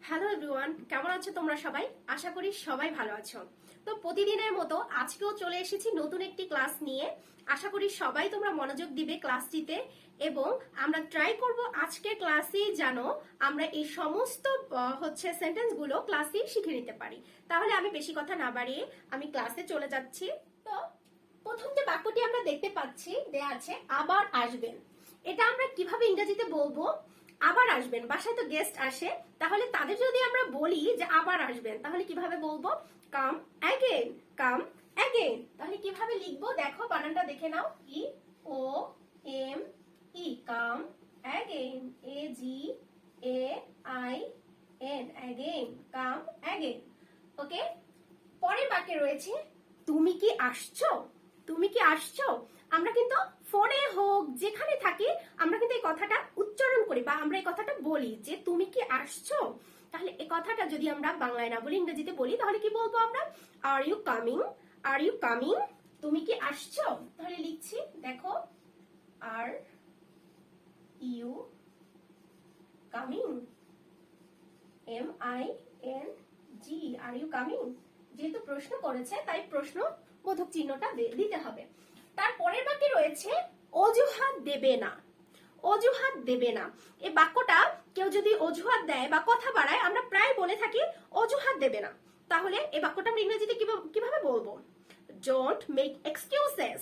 Hello everyone, কেমন আছো তোমরা সবাই? আশা করি সবাই ভালো আছো। তো প্রতিদিনের মতো আজকেও চলে এসেছি নতুন একটি ক্লাস নিয়ে। আশা করি সবাই তোমরা মনোযোগ দিবে ক্লাসটিতে এবং আমরা ট্রাই করব আজকের ক্লাসেই যেন আমরা এই সমস্ত সেন্টেন্সগুলো ক্লাসেই শিখে নিতে পারি। তাহলে আমি বেশি কথা না বাড়িয়ে আমি ক্লাসে চলে যাচ্ছি। তো প্রথম যে বাক্যটি আমরা দেখতে পাচ্ছি দেয়া আছে আবার আসবেন। এটা আমরা কিভাবে ইংরেজিতে বলবো? আবার আসবেন, বাসায় তো গেস্ট আসে, তাহলে তাদের যদি আমরা বলি যে আবার আসবেন তাহলে কিভাবে বলবো? Come again, come again. তাহলে কিভাবে লিখবো দেখো, বানানটা দেখে নাও। E O M E, come again, A G A I N, again, come again. Okay, পরের বাক্যে রয়েছে তুমি কি আসছো? তুমি কি আসছো? আমরা কিন্তু ফোনে হোক যেখানে থাকি আমরা কিন্তু এই কথাটা উচ্চারণ করি বা আমরা এই কথাটা বলি যে তুমি কি আসছো। তাহলে এই কথাটা যদি আমরা বাংলায় না বলি ইংরেজিতে বলি তাহলে কি বলবো আমরা? Are you coming, are you coming, তুমি কি আসছো? তাহলে লিখছি দেখো, are you coming, M I N G, are you coming. যেহেতু প্রশ্ন করেছে তাই প্রশ্ন বোধক চিহ্নটা দিতে হবে। তারপরের বাক্যে রয়েছে অজুহাত দেবে না। অজুহাত দেবে না, এই বাক্যটা কেউ যদি অজুহাত দেয় বা কথা বাড়ায় আমরা প্রায় বলে থাকি অজুহাত দেবে না। তাহলে এই বাক্যটা আমরা ইংরেজিতে কিভাবে বলবো? Don't make excuses,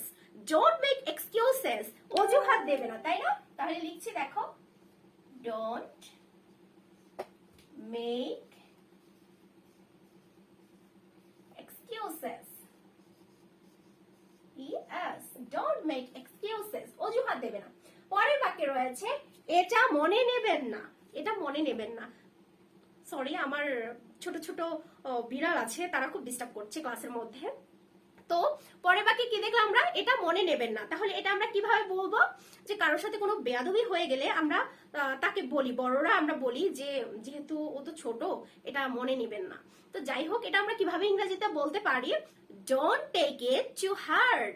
don't make excuses, অজুহাত দেবে না, তাই না? তাহলে লিখছি দেখো, don't make excuses, yes, don't make excuses, অজুহাত দেবে না। পরের বাক্যে রয়েছে এটা মনে নেবেন না। এটা মনে নেবেন না, সরি আমার ছোট ছোট বিড়াল আছে, তারা খুব ডিস্টার্ব করছে ক্লাসের মধ্যে। তো পরের বাক্যে কি দেখলাম আমরা? এটা মনে নেবেন না। তাহলে এটা আমরা কিভাবে বলবো? যে কারোর সাথে কোনো বেয়াদবি হয়ে গেলে আমরা তাকে বলি, বড়রা আমরা বলি যে যেহেতু ও তো ছোট এটা মনে নেবেন না। তো যাই হোক, এটা আমরা কিভাবে ইংরেজিতে বলতে পারি? Don't take it to heart,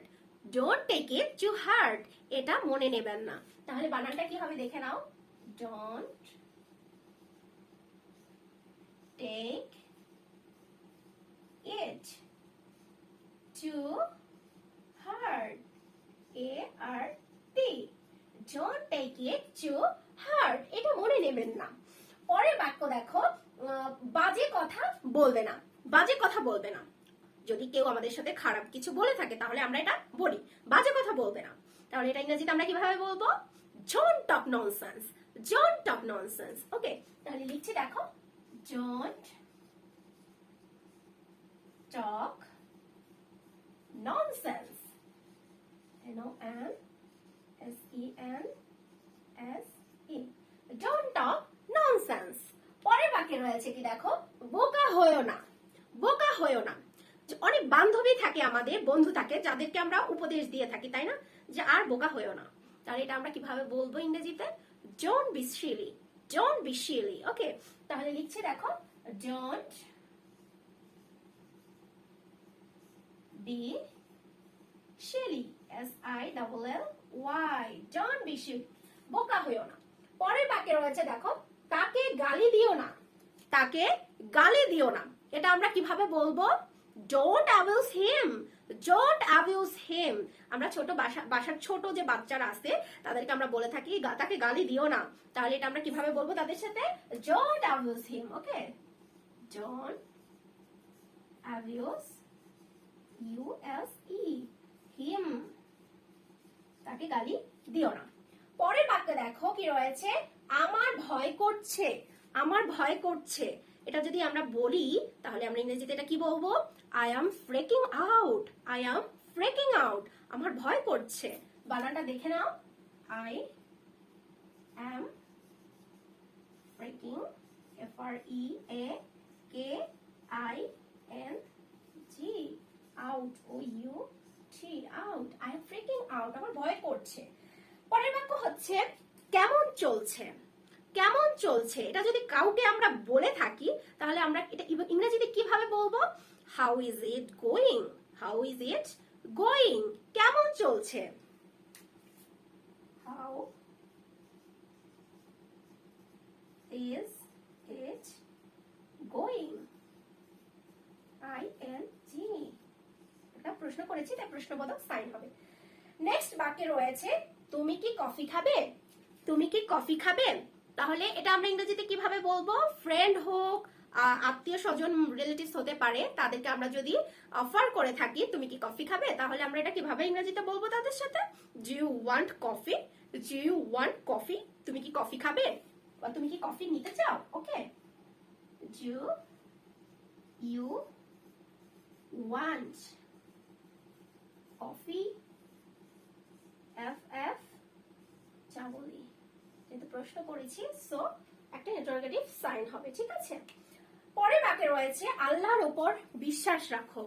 don't take it to heart, এটা মনে নেবেন না। তাহলে বানানটা কি হবে দেখে নাও, don't take it to heart, A R T, don't take it to heart, এটা মনে নেবেন না। পরের বাক্য দেখো, বাজে কথা বলবে না। বাজে কথা বলবে না, যদি কেউ আমাদের সাথে খারাপ কিছু বলে থাকে তাহলে আমরা এটা বলি বাজে কথা বলবে না। তাহলে এটা ইংরেজিতে আমরা কিভাবে বলবো? Don't talk nonsense, don't talk nonsense. Okay, তাহলে লিখছি দেখো, don't talk nonsense, NONSENSE, don't talk nonsense. পরের বাক্যে রয়েছে কি দেখো, বোকা হয়ো না। বোকা হয়ো না, অনেক বান্ধবী থাকে আমাদের, বন্ধু থাকে যাদেরকে আমরা উপদেশ দিয়ে থাকি, তাই না, যে আর বোকা হয়ো না। তাহলে এটা আমরা কিভাবে বলবো ইংরেজিতে? Don't be silly, don't be silly. Okay, তাহলে লিখছি দেখো, don't be silly, SILLY, don't be silly, বোকা হয়ো না। পরের বাক্যে রয়েছে দেখো, তাকে গালি দিও না। তাকে গালি দিও না, এটা আমরা কিভাবে বলবো? Don't abuse him, don't abuse him. আমরা ছোট বাসার ছোট যে বাচ্চারা আছে তাদেরকে আমরা বলে থাকি তাকে গালি দিও না। তাহলে এটা আমরা কিভাবে বলবো তাদের সাথে? Don't abuse him. Okay, don't abuse, USE, হিম, তাকে গালি দিও না। পরের বাক্যে দেখো কি রয়েছে, আমার ভয় করছে। আমার ভয় করছে, এটা যদি আমরা বলি তাহলে আমরা ইংরেজিতে এটা কি বলবো? I am freaking out, I am freaking out, আমার ভয় করছে। বানানটা দেখে নাও, I am freaking, FREAKING, out, OUT, out, I am freaking out, আমার ভয় করছে। পরের বাক্য হচ্ছে কেমন চলছে। কেমন চলছে, এটা যদি কাউকে আমরা বলে থাকি তাহলে আমরা এটা ইংরেজিতে কিভাবে বলবো? How is it going, how is it going, কেমন চলছে। হাউ ইজ ইট করেছি তাই প্রশ্নবোধক সাইন হবে। নেক্সট বাক্যে রয়েছে তুমি কি কফি খাবে, তুমি কি কফি খাবে। তাহলে এটা আমরা ইংরেজিতে কিভাবে বলবো, ফ্রেন্ড হোক, আত্মীয় স্বজন রিলেটিভস হতে পারে, তাদেরকে আমরা যদি অফার করে থাকি তুমি কি কফি খাবে, তাহলে আমরা এটা কিভাবে ইংরেজিতে বলবো তাদের সাথে, do you want coffee, do you want coffee, তুমি কি কফি খাবে বা তুমি কি কফি নিতে চাও। Okay, do you want coffee, F চাবলি, যেহেতু প্রশ্ন করেছি সো একটা ইন্টারোগেটিভ সাইন হবে, ঠিক আছে। পরের বাক্যে রয়েছে আল্লাহর উপর বিশ্বাস রাখো।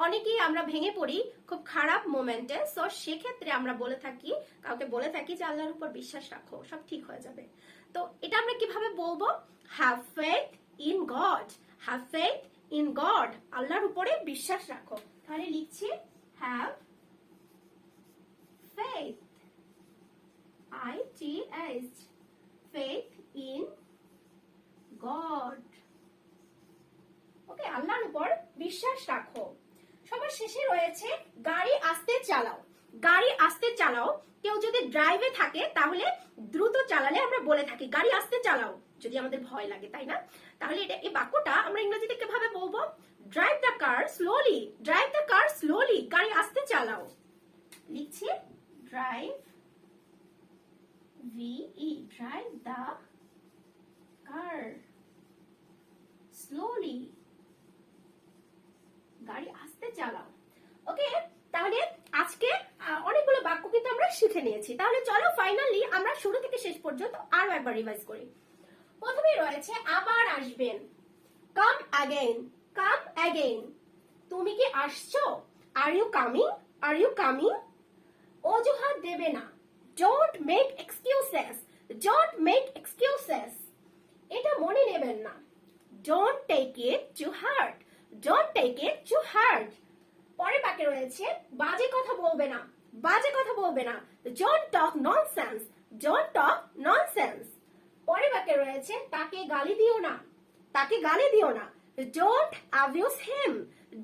অনেকেই আমরা ভেঙে পড়ি খুব খারাপ মোমেন্টে, সো সেক্ষেত্রে আমরা বলে থাকি, কাউকে বলে থাকি যে আল্লাহর উপর বিশ্বাস রাখো, সব ঠিক হয়ে যাবে। তো এটা আমরা কিভাবে বলবো, have faith in god, have faith in god, আল্লাহর উপরে বিশ্বাস রাখো। তাহলে লিখছি have faith, ITH, faith in God. ওকে, আল্লাহর উপর বিশ্বাস রাখো। সবার শেষে রয়েছে গাড়ি আস্তে চালাও, গাড়ি আস্তে চালাও। কেউ যদি ড্রাইভে থাকে তাহলে দ্রুত চালালে আমরা বলে থাকি গাড়ি আস্তে চালাও, যদি আমাদের ভয় লাগে, তাই না। তাহলে এটা এই বাক্যটা আমরা ইংরেজিতে কিভাবে বলবো, drive the car slowly, drive the car slowly, গাড়ি আস্তে চালাও। লিখছি drive, VE, drive the car slowly, গাড়ি আস্তে চালাও। ওকে, তাহলে আজকে অনেকগুলো বাক্য কিন্তু আমরা শিখে নিয়েছি। তাহলে চলো ফাইনালি আমরা শুরু থেকে শেষ পর্যন্ত আরো একবার রিভাইজ করি। প্রথমে রয়েছে আবার আসবেন, কাম অ্যাগেইন, কাম অ্যাগেইন। তুমি কি আসছো, are you coming, are you coming. অজুহাত দেবে না, don't make excuses, don't make excuses, এটা মনে নেবেন না, don't take it to heart, don't take it to heart। পরের বাক্যে রয়েছে বাজে কথা বলবে না, বাজে কথা বলবে না, don't talk nonsense, don't talk nonsense। পরের বাক্যে রয়েছে তাকে গালি দিও না, তাকে গালি দিও না, don't abuse him,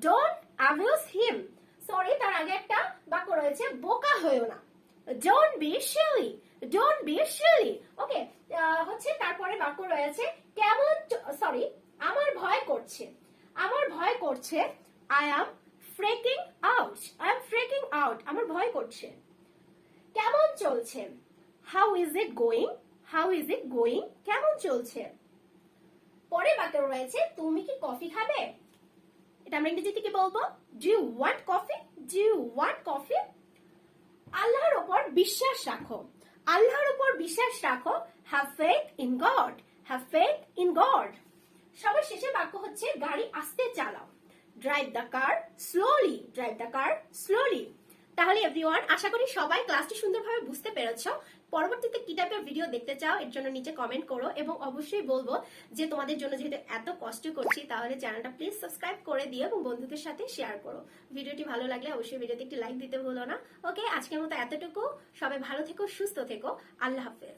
don't abuse him। Sorry, তার আগে একটা বাক্য রয়েছে বোকা হয়েও না, don't be silly, don't be silly। ওকে, হচ্ছে তারপরে বাক্য রয়েছে কেমন, সরি, আমার ভয় করছে, আমার ভয় করছে, I am freaking out, I am freaking out, আমার ভয় করছে। কেমন চলছে, how is it going, how is it going, কেমন চলছে। পরে বাক্য রয়েছে তুমি কি কফি খাবে, এটা আমরা ইংরেজিতে কি বলবো, do you want coffee, do you want coffee। আল্লাহর উপর বিশ্বাস রাখো, আল্লাহর উপর বিশ্বাস রাখো, have faith in God, have faith in God। সবার শেষে বাক্য হচ্ছে গাড়ি আস্তে চালাও, drive the car slowly, drive the car slowly। তাহলে এভরিওয়ান, আশা করি সবাই ক্লাসটি সুন্দরভাবে বুঝতে পেরেছো। পরবর্তীতে কি টাইপের ভিডিও দেখতে চাও এর জন্য নিচে কমেন্ট করো, এবং অবশ্যই বলবো যে তোমাদের জন্য যেহেতু এত কষ্ট করছি তাহলে চ্যানেলটা প্লিজ সাবস্ক্রাইব করে দিও এবং বন্ধুদের সাথে শেয়ার করো। ভিডিওটি ভালো লাগলে অবশ্যই ভিডিওতে একটি লাইক দিতে ভুলো না। ওকে, আজকের মতো এতটুকু, সবাই ভালো থেকো, সুস্থ থেকো, আল্লাহ হাফেজ।